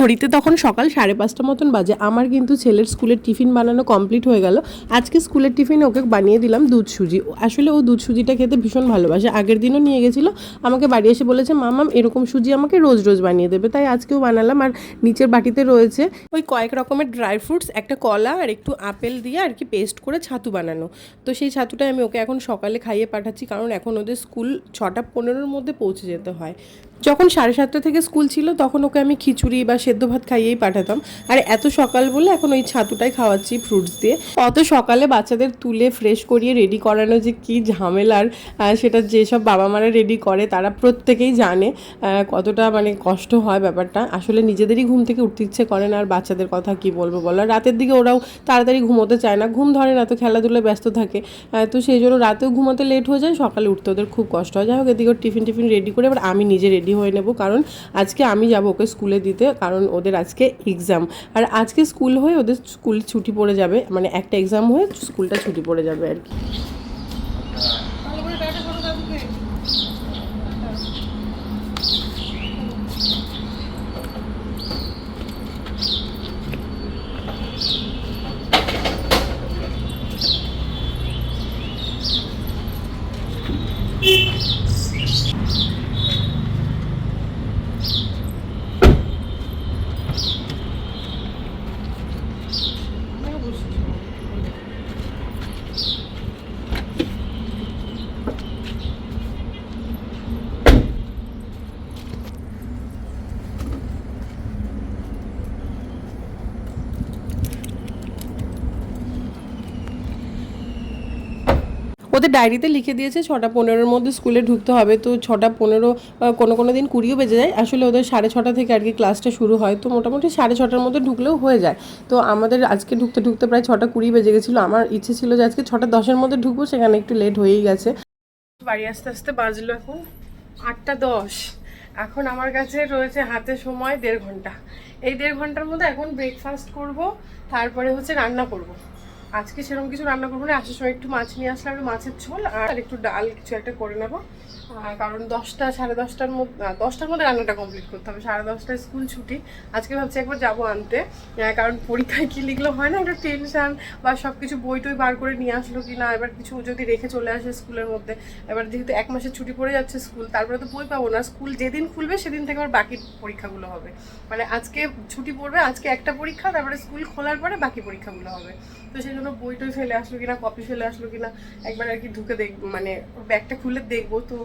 ঘড়িতে তখন সকাল 5:30 মতন বাজে। আমার কিন্তু ছেলের স্কুলের টিফিন বানানো কমপ্লিট হয়ে গেল। আজকে স্কুলের টিফিনে ওকে বানিয়ে দিলাম দুধ সুজি। আসলে ও দুধ সুজিটা খেতে ভীষণ ভালোবাসে। আগের দিনও নিয়ে গেছিলো, আমাকে বাড়ি এসে বলেছে মামাম এরকম সুজি আমাকে রোজ রোজ বানিয়ে দেবে, তাই আজকেও বানালাম। আর নিচের বাটিতে রয়েছে ওই কয়েক রকমের ড্রাই ফ্রুটস, একটা কলা আর একটু আপেল দিয়ে আর কি পেস্ট করে ছাতু বানানো। তো সেই ছাতুটাই আমি ওকে এখন সকালে খাইয়ে পাঠাচ্ছি, কারণ এখন ওদের স্কুল 6:15-র মধ্যে পৌঁছে যেতে হয়। যখন 7:30 থেকে স্কুল ছিল তখন ওকে আমি খিচুড়ি বা সেদ্ধ ভাত খাইয়েই পাঠাতাম, আর এত সকাল বলে এখন ওই ছাতুটাই খাওয়াচ্ছি ফ্রুটস দিয়ে। অত সকালে বাচ্চাদের তুলে ফ্রেশ করিয়ে রেডি করানো যে কী ঝামেলার, সেটা যেসব বাবা মারা রেডি করে তারা প্রত্যেকেই জানে কতটা মানে কষ্ট হয় ব্যাপারটা। আসলে নিজেদেরই ঘুম থেকে উঠতে ইচ্ছে করে না, আর বাচ্চাদের কথা কি বলবো বলো। রাতের দিকে ওরাও তাড়াতাড়ি ঘুমোতে চায় না, ঘুম ধরে না, তো খেলাধুলায় ব্যস্ত থাকে, তো সেই জন্য রাতেও ঘুমোতে লেট হয়ে যায়, সকালে উঠতে ওদের খুব কষ্ট হয়। যাই হোক, এদিকে টিফিন রেডি করে এবার আমি নিজে রেডি হয়ে নেব, কারণ আজকে আমি যাব ওকে স্কুলে দিতে, কারণ ওদের আজকে এক্সাম। আর আজকে স্কুল হয়ে ওদের স্কুল ছুটি পড়ে যাবে, মানে একটা এক্সাম হয়ে স্কুলটা ছুটি পড়ে যাবে আর কি। ওদের ডায়েরিতে লিখে দিয়েছে 6:15-র মধ্যে স্কুলে ঢুকতে হবে, তো 6:15, কোনো দিন 20ও বেজে যায়। আসলে ওদের 6:30 থেকে আর কি ক্লাসটা শুরু হয়, তো মোটামুটি 6:30-র মধ্যে ঢুকলেও হয়ে যায়। তো আমাদের আজকে ঢুকতে প্রায় 6:20 বেজে গেছিলো। আমার ইচ্ছে ছিল যে আজকে 6:10-এর মধ্যে ঢুকবো, সেখানে একটু লেট হয়েই গেছে। বাড়ি আস্তে আস্তে বাজলো এখন 8:10। এখন আমার কাছে রয়েছে হাতে সময় 1.5 ঘন্টা। এই 1.5 ঘন্টার মধ্যে এখন ব্রেকফাস্ট করব, তারপরে হচ্ছে রান্না করব। আজকে সেরকম কিছু রান্না করবো না, আসার সময় একটু মাছ নিয়ে আসলাম, মাছের ঝোল আর একটু ডাল কিছু একটা করে নেবো, কারণ 10টা 10:30-র মধ্যে 10টার মধ্যে রান্নাটা কমপ্লিট করতে হবে। 10:30টায় স্কুল ছুটি। আজকে ভাবছি একবার যাবো আনতে, কারণ পরীক্ষায় কী লিখলো হয় না, একটা টেনশান, বা সব কিছু বই টই বার করে নিয়ে আসলো কি না, এবার কিছু যদি রেখে চলে আসে স্কুলের মধ্যে। এবার যেহেতু 1 মাসের ছুটি পড়ে যাচ্ছে স্কুল, তারপরে তো বই পাবো না। স্কুল যেদিন খুলবে সেদিন থেকে আবার বাকি পরীক্ষাগুলো হবে, মানে আজকে ছুটি পড়বে, আজকে একটা পরীক্ষা, তারপরে স্কুল খোলার পরে বাকি পরীক্ষাগুলো হবে। তো সেই জন্য বই টই ফেলে আসলো কিনা, কপি ফেলে আসলো কিনা একবার আর কি ঢুকে দেখবো, মানে ব্যাগটা খুলে দেখবো। তো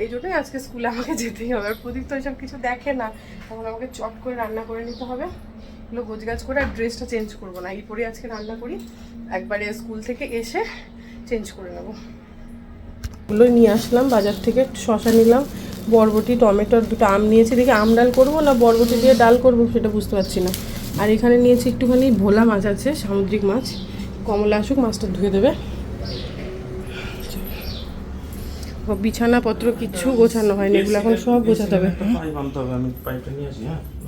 এই জন্যই আজকে স্কুলে আমাকে যেতেই হবে। আর প্রদীপ তো এইসব কিছু দেখে না, তখন আমাকে চট করে রান্না করে নিতে হবে। এগুলো গোছগাছ করে, আর ড্রেসটা চেঞ্জ করবো না, এরপরে আজকে রান্না করি, একবারে স্কুল থেকে এসে চেঞ্জ করে নেবো। এগুলো নিয়ে আসলাম বাজার থেকে, শসা নিলাম, বরবটি, টমেটো, 2টা আম নিয়েছি। দেখি আম ডাল করবো না বরবটি দিয়ে ডাল করবো সেটা বুঝতে পারছি না। আর এখানে নিয়েছি একটুখানি ভোলা মাছ আছে, সামুদ্রিক মাছ। কমলা আসুক, মাছটা ধুয়ে দেবে। বিছানাপত্র কিচ্ছু গোছানো হয়নি, এগুলো এখন সব গোছাতে হবে।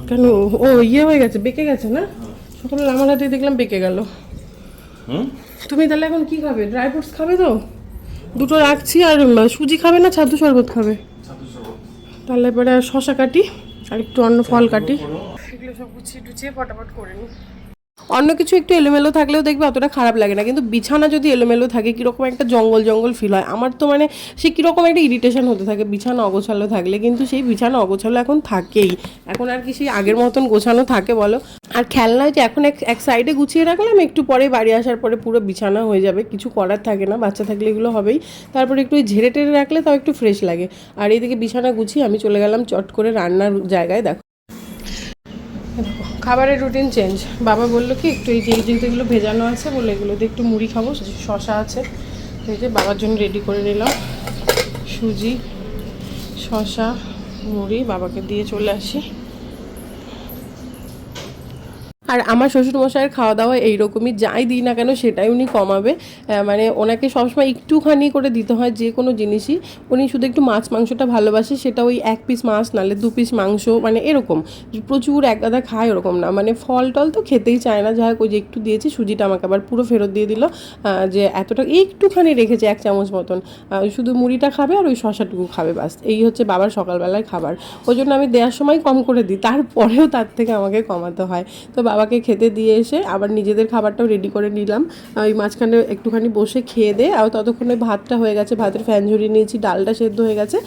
কেন ও ইয়ে হয়ে গেছে, বেঁকে গেছে না? সকালে আমার হাতে দেখলাম বেঁকে গেল। তুমি তাহলে এখন কি খাবে? ড্রাই ফ্রুটস খাবে তো? 2টো রাখছি। আর সুজি খাবে না ছাতু শরবত খাবে? তাহলে এবারে শশা কাটি আর একটু অন্য ফল কাটি, এগুলো সব গুছিয়ে টুচিয়ে ফটাফট করে নিই। অন্য কিছু একটু এলোমেলো থাকলেও দেখবে অতটা খারাপ লাগে না, কিন্তু বিছানা যদি এলোমেলো থাকে কীরকম একটা জঙ্গল ফিল হয়। আমার তো মানে সে কীরকম একটা ইরিটেশন হতে থাকে বিছানা অগোছালো থাকলে, কিন্তু সেই বিছানা অগোছালো এখন থাকেই। এখন আর কি সেই আগের মতন গোছানো থাকে বলো? আর খেলনা যে এখন এক সাইডে গুছিয়ে রাখলাম, একটু পরে বাড়ি আসার পরে পুরো বিছানা হয়ে যাবে, কিছু করার থাকে না। বাচ্চা থাকলে এগুলো হবেই। তারপরে একটু ঝেড়ে টেড়ে রাখলে তাও একটু ফ্রেশ লাগে। আর এইদিকে বিছানা গুছিয়ে আমি চলে গেলাম চট করে রান্নার জায়গায়। দেখো খাবারের রুটিন চেঞ্জ। বাবা বললো কি একটু এই যেহেতু এগুলো ভেজানো আছে বলে এগুলোতে একটু মুড়ি খাবো, শশা আছে, এই যে বাবার জন্য রেডি করে নিলাম সুজি, শশা, মুড়ি, বাবাকে দিয়ে চলে আসি। আর আমার শ্বশুরমশাইয়ের খাওয়া দাওয়া এইরকমই, যাই দিই না কেন সেটাই উনি কমাবে। মানে ওনাকে সবসময় একটুখানি করে দিতে হয় যে কোনো জিনিসই। উনি শুধু একটু মাছ মাংসটা ভালোবাসে, সেটা ওই 1 পিস মাছ নাহলে 2 পিস মাংস, মানে এরকম প্রচুর এক গাদা খায় ওরকম না। মানে ফল টল তো খেতেই চায় না। যাই হোক, ওই যে একটু দিয়েছি সুজিটা আমাকে আবার পুরো ফেরত দিয়ে দিল, যে এতটা একটুখানি রেখেছে 1 চামচ মতন, শুধু মুড়িটা খাবে আর ওই শশাটুকু খাবে, বাস এই হচ্ছে বাবার সকালবেলায় খাবার। ওই জন্য আমি দেওয়ার সময় কম করে দিই, তারপরেও তার থেকে আমাকে কমাতে হয়। তো বাবাকে খেতে দিয়ে এসে আবার নিজেদের খাবারটাও রেডি করে নিলাম। ওই মাঝখানে একটুখানি বসে খেয়ে দে, আর ততক্ষণে ভাতটা হয়ে গেছে, ভাতের ফ্যান ঝরিয়ে নিয়েছি, ডালটা সেদ্ধ হয়ে গেছে।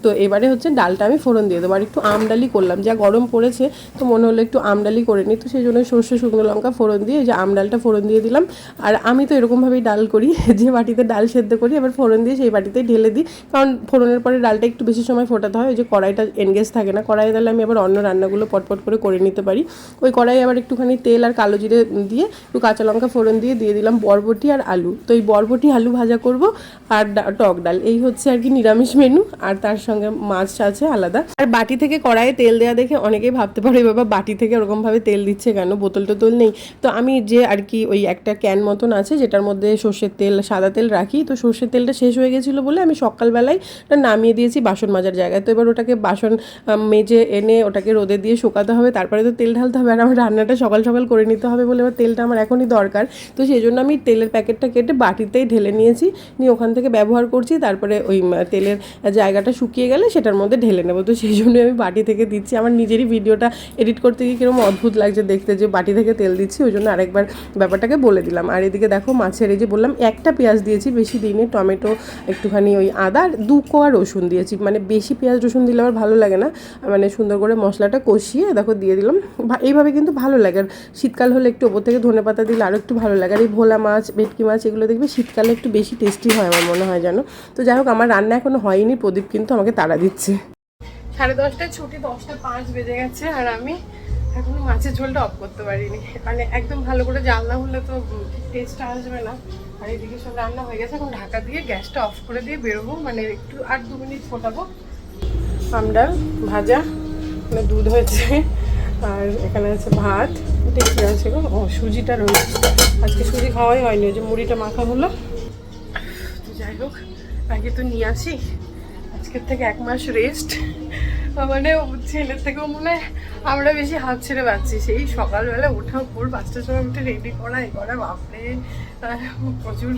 তো এবারে হচ্ছে ডালটা আমি ফোড়ন দিয়ে দেবো, আর একটু আমডালি করলাম, যা গরম পড়েছে তো মনে হলো একটু আমডালি করে নিই, তো সেই জন্য সর্ষে শুকনো লঙ্কা ফোড়ন দিয়ে এই যে আমডালটা ফোড়ন দিয়ে দিলাম। আর আমি তো এরকমভাবেই ডাল করি, যে বাটিতে ডাল সেদ্ধ করি এবার ফোড়ন দিয়ে সেই বাটিতেই ঢেলে দিই, কারণ ফোড়নের পরে ডালটা একটু বেশি সময় ফোটাতে হয়, ওই যে কড়াইটা এনগেজ থাকে না, কড়াইয়ে তাহলে আমি আবার অন্য রান্নাগুলো পটপট করে নিতে পারি। ওই কড়াই আবার একটুখানি তেল আর কালো জিরে দিয়ে একটু কাঁচা লঙ্কা ফোড়ন দিয়ে দিলাম বরবটি আর আলু। তো এই বরবটি আলু ভাজা করব আর টক ডাল, এই হচ্ছে আর কি নিরামিষ মেনু। আর তার সঙ্গে মাছ আছে আলাদা। আর বাটি থেকে কড়াইয়ে তেল দেওয়া দেখে অনেকেই ভাবতে পারে বাবা বাটি থেকে ওরকমভাবে তেল দিচ্ছে কেন, বোতল টোতল নেই। তো আমি যে আর কি ওই একটা ক্যান মতন আছে যেটার মধ্যে সর্ষের তেল সাদা তেল রাখি, তো সর্ষের তেলটা শেষ হয়ে গেছিলো বলে আমি সকালবেলায় ওটা নামিয়ে দিয়েছি বাসন মাজার জায়গায়। তো এবার ওটাকে বাসন মেজে এনে ওটাকে রোদে দিয়ে শুকাতে হবে, তারপরে তো তেল ঢালতে হবে, আর আমার রান্নাটা সকাল সকাল করে নিতে হবে বলে এবার তেলটা আমার এখনই দরকার। তো সেই জন্য আমি তেলের প্যাকেটটা কেটে বাটিতেই ঢেলে নিয়েছি, নিয়ে ওখান থেকে ব্যবহার করছি। তারপরে ওই তেলের জায়গাটা শুকিয়ে গেলে সেটার মধ্যে ঢেলে নেবো, তো সেই জন্যই আমি বাটি থেকে দিচ্ছি। আমার নিজেরই ভিডিওটা এডিট করতে গিয়ে কিরকম অদ্ভুত লাগছে দেখতে, যে বাটি থেকে তেল দিচ্ছি, ওই জন্য আরেকবার ব্যাপারটাকে বলে দিলাম। আর এদিকে দেখো মাছের এই যে বললাম একটা পেঁয়াজ দিয়েছি, বেশি দিইনি, টমেটো একটুখানি ওই আদা আর 2 কোয়া রসুন দিয়েছি, মানে বেশি পেঁয়াজ রসুন দিলে আবার ভালো লাগে না, মানে সুন্দর করে মশলাটা কষিয়ে দেখো দিয়ে দিলাম। এইভাবে কিন্তু ভালো লাগে। আর শীতকাল হলে একটু ওপর থেকে ধনেপাতা দিলে আরও একটু ভালো লাগে। আর এই ভোলা মাছ ভেটকি মাছ এগুলো দেখবে শীতকালে একটু বেশি টেস্টি হয় আমার মনে হয় জানো। তো যাই হোক, আমার রান্না এখনো হয়নি, প্রদীপ কিন্তু আমাকে তাড়া দিচ্ছে। 10:30টায় ছুটি, 10:05 বেজে গেছে, আর আমি এখনো মাছের ঝোলটা অফ করতে পারিনি। মানে একদম ভালো করে জাল না হলে তো টেস্টটা আসবে না। আর এদিকে সব রান্না হয়ে গেছে, এখন ঢাকা দিয়ে গ্যাসটা অফ করে দিয়ে বেরোবো, মানে একটু আর 2 মিনিট ফোটাবো। আমডাল ভাজা, মানে দুধ হয়েছে, আর এখানে আছে ভাত, এটা কি আছে গো, ও সুজিটা রয়েছে, আজকে সুজি খাওয়াই হয়নি, যে মুড়িটা মাখা হলো। তো যাই হোক, আগে তো নিয়ে আসি, আজকের থেকে 1 মাস রেস্ট। মানে ছেলের থেকেও মনে হয় আমরা বেশি হাত ছেড়ে পাচ্ছি। সেই সকালবেলা ওঠা, ভোর 5টার সময় উঠে রেডি করা এ করা, বাপরে প্রচুর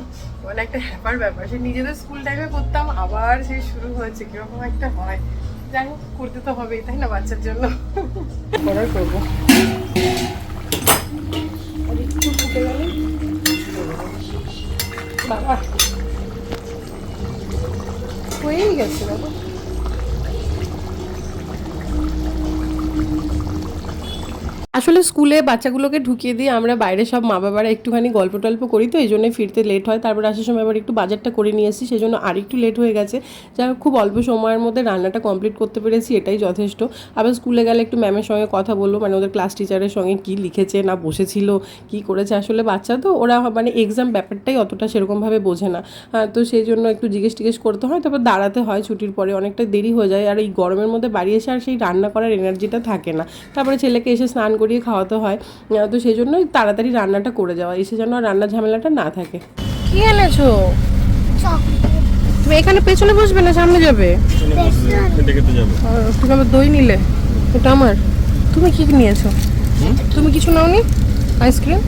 মানে একটা হ্যাপার ব্যাপার। সে নিজেদের স্কুল টাইমে করতাম, আবার সেই শুরু হয়েছে, কিরকম একটা হয়। যাই হোক, করতে তো হবেই, তাই না, বাচ্চার জন্য অর্ডার করবো। আর একটু ফুটে গেলে বাবা হয়েই গেছে বাবা। আসলে স্কুলে বাচ্চাগুলোকে ঢুকিয়ে দিয়ে আমরা বাইরে সব মা বাবারা একটুখানি গল্প টল্প করি, তো এই জন্যই ফিরতে লেট হয়। তারপর আসার সময় আবার একটু বাজারটা করে নিয়ে এসেছি, সেই জন্য আর একটু লেট হয়ে গেছে। যাই হোক, খুব অল্প সময়ের মধ্যে রান্নাটা কমপ্লিট করতে পেরেছি, এটাই যথেষ্ট। আবার স্কুলে গেলে একটু ম্যামের সঙ্গে কথা বলবো, মানে ওদের ক্লাস টিচারের সঙ্গে কী লিখেছে না বসেছিল কী করেছে। আসলে বাচ্চা তো, ওরা মানে এক্সাম ব্যাপারটাই অতটা সেরকমভাবে বোঝে না, তো সেই জন্য একটু জিজ্ঞেস করতে হয়। তারপর দাঁড়াতে হয়, ছুটির পরে অনেকটা দেরি হয়ে যায়। আর এই গরমের মধ্যে বাড়ি এসে আর সেই রান্না করার এনার্জিটা থাকে না। তারপরে ছেলেকে এসে স্নান করিয়ে খাওয়াতে হয়, তো সেই জন্যই তাড়াতাড়ি রান্নাটা করে যাওয়া, এসে যেন রান্নার ঝামেলাটা না থাকে। কি এনেছো তুমি? এখানে পেছনে বসবে না সামনে যাবে? তুমি আবার দই নিলে, এটা আমার। তুমি কি নিয়েছো? তুমি কিছু নাওনি? আইসক্রিম?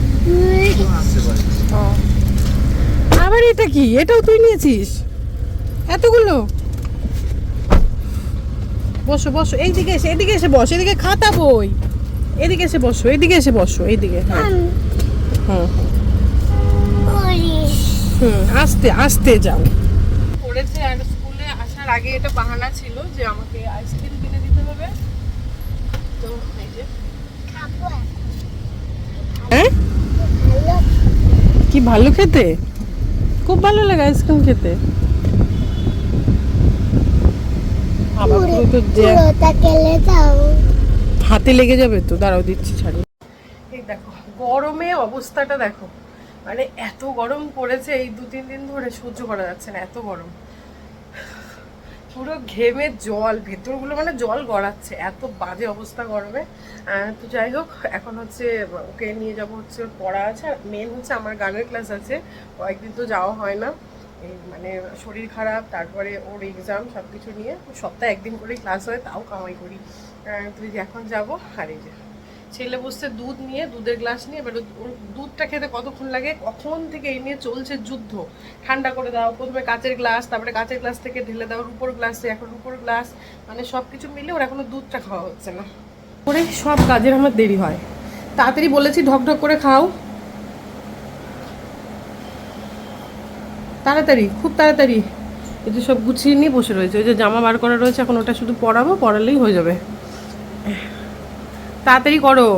আবার এটা কি? এটাও তুই নিয়েছিস এতগুলো? বসো বসো, এইদিকে এসে, এদিকে এসে বসো, এদিকে খাতা বই, এদিকে এসে বসো, এদিকে এসে বসো, এইদিকে। হ্যাঁ আস্তে আস্তে যাও। পড়েছে, আর স্কুলে আসার আগে এটা বাহানা ছিল যে আমাকে আইসক্রিম কিনে দিতে হবে। তো এই যে হ্যাঁ, কি ভালো খেতে, খুব ভালো লাগে আইসক্রিম খেতে। আবার হাতে লেগে যাবে তো, দাঁড়াও দিচ্ছি, ছাড়ি। এই দেখো গরমে অবস্থাটা দেখো, মানে এত গরম পড়েছে এই 2-3 দিন ধরে, সহ্য করা যাচ্ছে না, এত গরম। পুরো ঘেমে জল, ভেতরগুলো মানে জল গড়াচ্ছে, এত বাজে অবস্থা গরমে। তো যাই হোক, এখন হচ্ছে ওকে নিয়ে যাবো, হচ্ছে ওর পড়া আছে, আর মেন হচ্ছে আমার গানের ক্লাস আছে, কয়েকদিন তো যাওয়া হয় না, এই মানে শরীর খারাপ, তারপরে ওর এক্সাম, সব কিছু নিয়ে সপ্তাহে একদিন করেই ক্লাস হয়, তাও কামাই করি। তো এই যে এখন যাবো। আর এই যে ছেলে বসছে দুধ নিয়ে, দুধের গ্লাস নিয়ে, এবার ওর দুধটা খেতে কতক্ষণ লাগে, কখন থেকে এই নিয়ে চলছে যুদ্ধ। ঠান্ডা করে দাও, প্রথমে কাচের গ্লাস, তারপরে কাচের গ্লাস থেকে ঢেলে দাও রুপোর গ্লাসে, এখন রুপোর গ্লাস, মানে সব কিছু মিলে ওর এখনো দুধটা খাওয়া হচ্ছে না। করে সব কাজের আমার দেরি হয়। তাড়াতাড়ি বলেছি ঢকঢক করে খাও, তাড়াতাড়ি, খুব তাড়াতাড়ি। এই যে সব গুছিয়ে নিয়ে বসে রয়েছে, ওই যে জামা বার করা রয়েছে, এখন ওটা শুধু পরাবো, পরালেই হয়ে যাবে। তাড়াতাড়ি করো।